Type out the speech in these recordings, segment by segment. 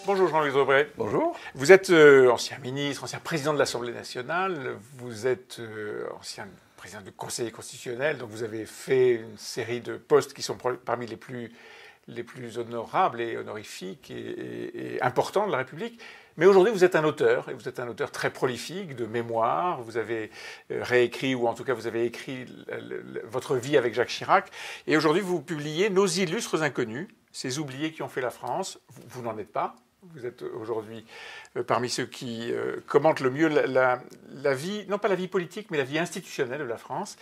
Bonjour Jean-Louis Debré. Bonjour. Vous êtes ancien ministre, ancien président de l'Assemblée nationale, vous êtes ancien président du Conseil constitutionnel, donc vous avez fait une série de postes qui sont parmi les plus honorables et honorifiques et importants de la République. Mais aujourd'hui, vous êtes un auteur, et vous êtes un auteur très prolifique de mémoires. Vous avez réécrit, ou en tout cas, vous avez écrit votre vie avec Jacques Chirac. Et aujourd'hui, vous publiez Nos illustres inconnus, ces oubliés qui ont fait la France. Vous n'en êtes pas. Vous êtes aujourd'hui parmi ceux qui commentent le mieux la vie, non pas la vie politique, mais la vie institutionnelle de la France.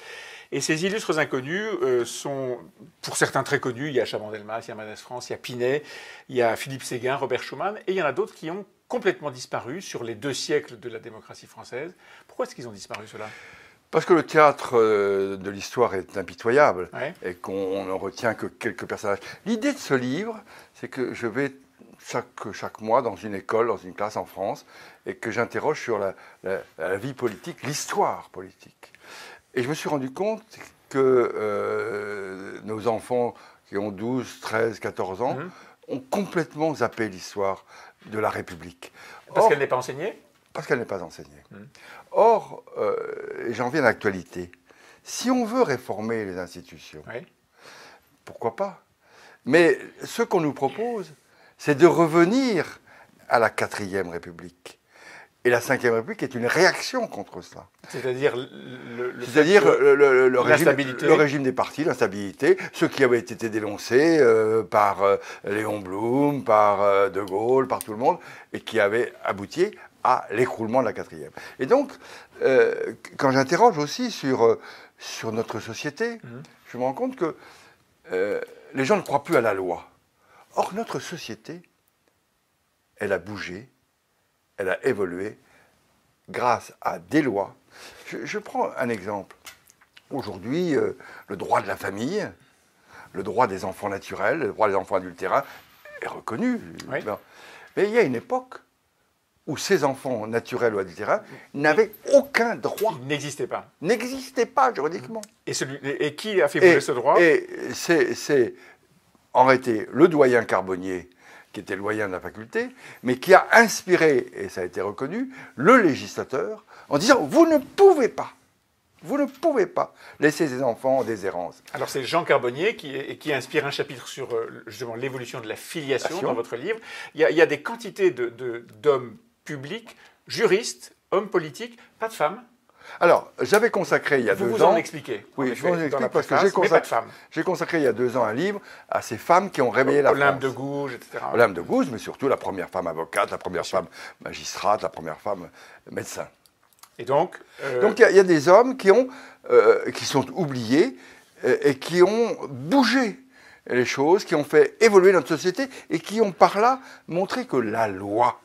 Et ces illustres inconnus sont, pour certains, très connus. Il y a Chaban-Delmas, il y a Manès France, il y a Pinet, il y a Philippe Séguin, Robert Schuman, et il y en a d'autres qui ont complètement disparu sur les 2 siècles de la démocratie française. Pourquoi est-ce qu'ils ont disparu, ceux-là ? Parce que le théâtre de l'histoire est impitoyable, Ouais. Et qu'on ne retient que quelques personnages. L'idée de ce livre, c'est que je vais chaque mois dans une école, dans une classe en France, et que j'interroge sur la vie politique, l'histoire politique. Et je me suis rendu compte que nos enfants qui ont 12, 13, 14 ans ont complètement zappé l'histoire de la République. Parce qu'elle n'est pas enseignée ? Parce qu'elle n'est pas enseignée. Or, et j'en viens à l'actualité, si on veut réformer les institutions, Oui. pourquoi pas ? Mais ce qu'on nous propose, c'est de revenir à la 4e République. Et la 5e République est une réaction contre ça. C'est-à-dire le régime des partis, l'instabilité, ceux qui avaient été dénoncés par Léon Blum, par De Gaulle, par tout le monde, et qui avaient abouti à l'écroulement de la 4e. Et donc, quand j'interroge aussi sur notre société, je me rends compte que les gens ne croient plus à la loi. Or, notre société, elle a bougé, elle a évolué grâce à des lois. Je prends un exemple. Aujourd'hui, le droit de la famille, le droit des enfants naturels, le droit des enfants adultérins est reconnu. Oui. Mais il y a une époque où ces enfants naturels ou adultérins n'avaient aucun droit. Ils n'existaient pas. N'existaient pas juridiquement. Et qui a fait bouger ce droit ? Et c'est en réalité le doyen Carbonnier, qui était le doyen de la faculté, mais qui a inspiré, et ça a été reconnu, le législateur, en disant « vous ne pouvez pas laisser ces enfants en déshérence ». Alors c'est Jean Carbonnier qui inspire un chapitre sur justement l'évolution de la filiation dans votre livre. Il y a des quantités d'hommes publics, juristes, hommes politiques, pas de femmes. Alors, j'avais consacré il y a 2 ans... Vous en expliquez. Oui, je vous en explique parce que j'ai consacré il y a 2 ans un livre à ces femmes qui ont réveillé la France. Olympe de Gouges, etc. Olympe de Gouges, mais surtout la première femme avocate, la première femme magistrate, la première femme médecin. Et donc il y a des hommes qui sont oubliés et qui ont bougé les choses, qui ont fait évoluer notre société et qui ont par là montré que la loi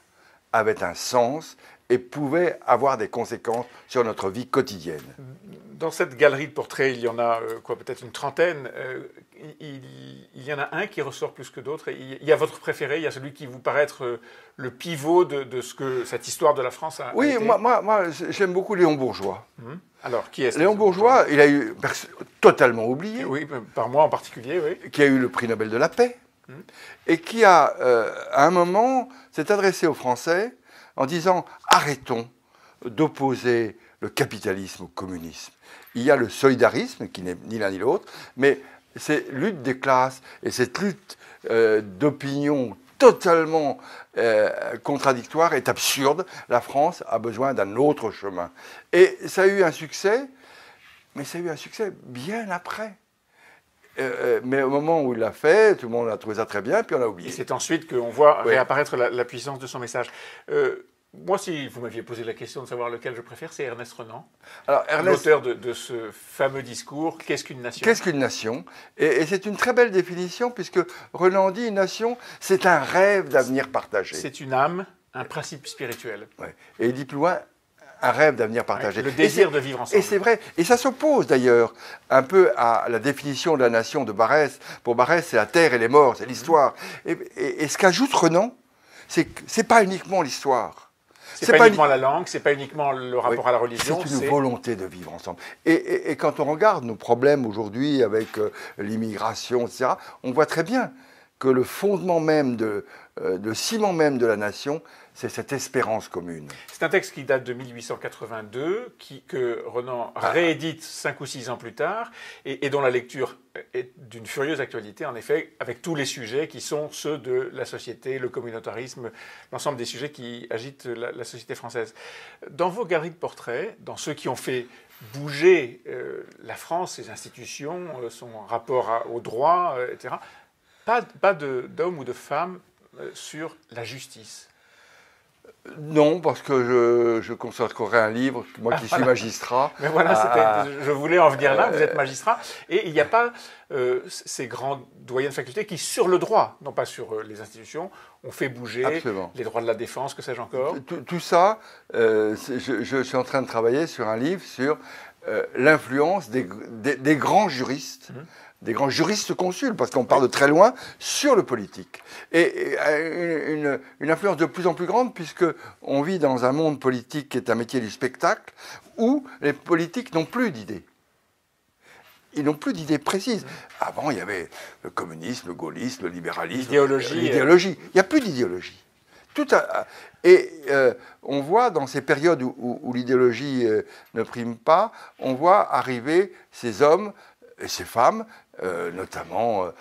avait un sens et pouvait avoir des conséquences sur notre vie quotidienne. Dans cette galerie de portraits, il y en a peut-être une trentaine. Il y en a un qui ressort plus que d'autres. Il y a votre préféré, il y a celui qui vous paraît être le pivot de ce que cette histoire de la France a Oui, été. moi j'aime beaucoup Léon Bourgeois. Alors, qui est-ce Léon Bourgeois, il a eu totalement oublié. Oui, par moi en particulier, oui. Qui a eu le prix Nobel de la paix. Et qui a, à un moment, s'est adressé aux Français en disant « Arrêtons d'opposer le capitalisme au communisme. Il y a le solidarisme, qui n'est ni l'un ni l'autre, mais cette lutte des classes et cette lutte d'opinion totalement contradictoire est absurde. La France a besoin d'un autre chemin. » Et ça a eu un succès, mais ça a eu un succès bien après. Mais au moment où il l'a fait, tout le monde a trouvé ça très bien, puis on a oublié. Et c'est ensuite qu'on voit réapparaître la puissance de son message. Moi, si vous m'aviez posé la question de savoir lequel je préfère, c'est Ernest Renan, l'auteur de ce fameux discours « Qu'est-ce qu'une nation ?» Qu'est-ce qu'une nation ? Et c'est une très belle définition, puisque Renan dit une nation, c'est un rêve d'avenir partagé. C'est une âme, un principe spirituel. Ouais. Et il dit plus loin, un rêve d'avenir partagé. Le désir de vivre ensemble. Et c'est vrai. Et ça s'oppose d'ailleurs un peu à la définition de la nation de Barrès. Pour Barrès, c'est la terre et les morts, c'est l'histoire. Et ce qu'ajoute Renan, c'est que ce n'est pas uniquement l'histoire. C'est pas uniquement la langue, c'est pas uniquement le rapport à la religion. C'est une volonté de vivre ensemble. Et quand on regarde nos problèmes aujourd'hui avec l'immigration, etc., on voit très bien que le fondement même, le ciment même de la nation, c'est cette espérance commune. C'est un texte qui date de 1882, que Renan réédite 5 ou 6 ans plus tard, et dont la lecture est d'une furieuse actualité, en effet, avec tous les sujets qui sont ceux de la société, le communautarisme, l'ensemble des sujets qui agitent la société française. Dans vos galeries de portraits, dans ceux qui ont fait bouger la France, ses institutions, son rapport au droit, etc., pas d'hommes ou de femmes sur la justice. Non, parce que je consacrerai un livre, moi qui suis magistrat. Mais voilà, je voulais en venir là, vous êtes magistrat, et il n'y a pas ces grands doyens de faculté qui, sur le droit, non pas sur les institutions, ont fait bouger Absolument. Les droits de la défense, que sais-je encore. Tout ça, je suis en train de travailler sur un livre sur l'influence des grands juristes, des grands juristes consuls, parce qu'on part de très loin, sur le politique. Et une influence de plus en plus grande, puisqu'on vit dans un monde politique qui est un métier du spectacle, où les politiques n'ont plus d'idées. Ils n'ont plus d'idées précises. Avant, il y avait le communisme, le gaullisme, le libéralisme, l'idéologie. Il n'y a plus d'idéologie. On voit dans ces périodes où l'idéologie ne prime pas, on voit arriver ces hommes et ces femmes, notamment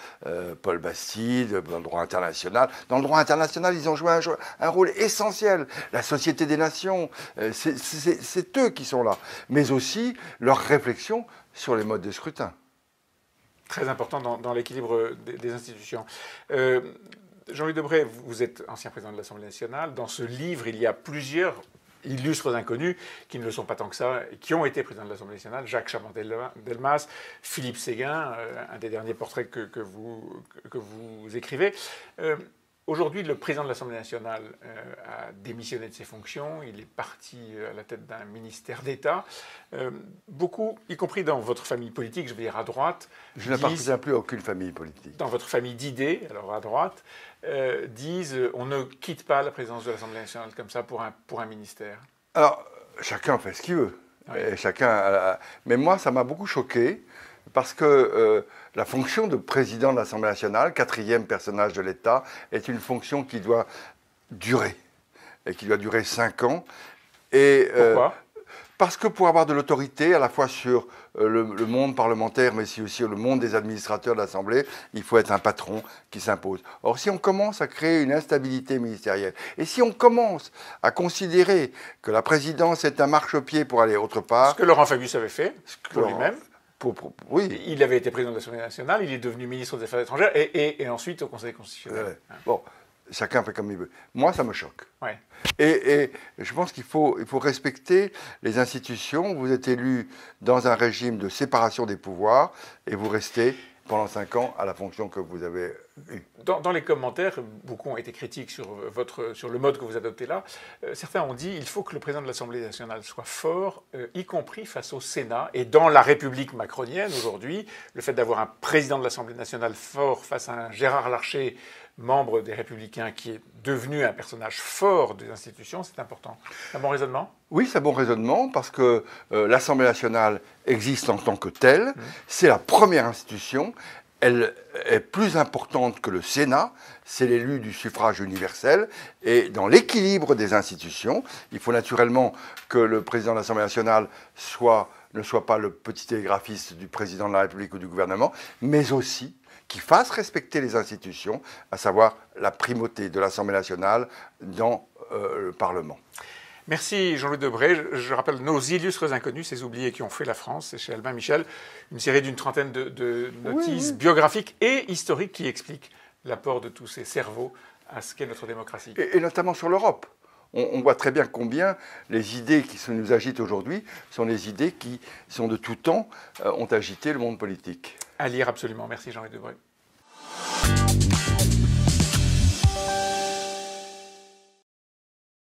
Paul Bastide, dans le droit international. Dans le droit international, ils ont joué un rôle essentiel. La Société des Nations, c'est eux qui sont là. Mais aussi leur réflexion sur les modes de scrutin. Très important dans l'équilibre des institutions. Jean-Louis Debré, vous êtes ancien président de l'Assemblée nationale. Dans ce livre, il y a plusieurs illustres inconnus qui ne le sont pas tant que ça et qui ont été présidents de l'Assemblée nationale. Jacques Chaban-Delmas, Philippe Séguin, un des derniers portraits que vous écrivez. Aujourd'hui, le président de l'Assemblée nationale a démissionné de ses fonctions. Il est parti à la tête d'un ministère d'État. Beaucoup, y compris dans votre famille politique, je vais dire à droite... Je n'appartiens plus à aucune famille politique. Dans votre famille d'idées, alors à droite, disent on ne quitte pas la présidence de l'Assemblée nationale comme ça pour un ministère. Alors, chacun fait ce qu'il veut. Oui. Mais moi, ça m'a beaucoup choqué. Parce que la fonction de président de l'Assemblée nationale, 4e personnage de l'État, est une fonction qui doit durer. Et qui doit durer 5 ans. Pourquoi ? Parce que pour avoir de l'autorité, à la fois sur le monde parlementaire, mais aussi sur le monde des administrateurs de l'Assemblée, il faut être un patron qui s'impose. Or, si on commence à créer une instabilité ministérielle, et si on commence à considérer que la présidence est un marchepied pour aller autre part... Ce que Laurent Fabius avait fait, pour lui-même. Oui. Il avait été président de l'Assemblée nationale, il est devenu ministre des Affaires étrangères et ensuite au Conseil constitutionnel. Bon, chacun fait comme il veut. Moi, ça me choque. Ouais. Et je pense qu'il faut respecter les institutions. Vous êtes élu dans un régime de séparation des pouvoirs et vous restez pendant 5 ans à la fonction que vous avez eue. Dans les commentaires, beaucoup ont été critiques sur le mode que vous adoptez là. Certains ont dit qu'il faut que le président de l'Assemblée nationale soit fort, y compris face au Sénat. Et dans la République macronienne aujourd'hui, le fait d'avoir un président de l'Assemblée nationale fort face à un Gérard Larcher, membre des Républicains, qui est devenu un personnage fort des institutions, c'est important. C'est un bon raisonnement ? Oui, c'est un bon raisonnement, parce que l'Assemblée nationale existe en tant que telle. C'est la première institution. Elle est plus importante que le Sénat, c'est l'élu du suffrage universel, et dans l'équilibre des institutions, il faut naturellement que le président de l'Assemblée nationale ne soit pas le petit télégraphiste du président de la République ou du gouvernement, mais aussi qu'il fasse respecter les institutions, à savoir la primauté de l'Assemblée nationale dans le Parlement. Merci Jean-Louis Debré. Je rappelle nos illustres inconnus, ces oubliés qui ont fait la France, c'est chez Albin Michel, une série d'une trentaine de notices biographiques et historiques qui expliquent l'apport de tous ces cerveaux à ce qu'est notre démocratie. Et notamment sur l'Europe. On voit très bien combien les idées qui nous agitent aujourd'hui sont les idées qui, sont de tout temps, ont agité le monde politique. À lire absolument. Merci Jean-Louis Debré.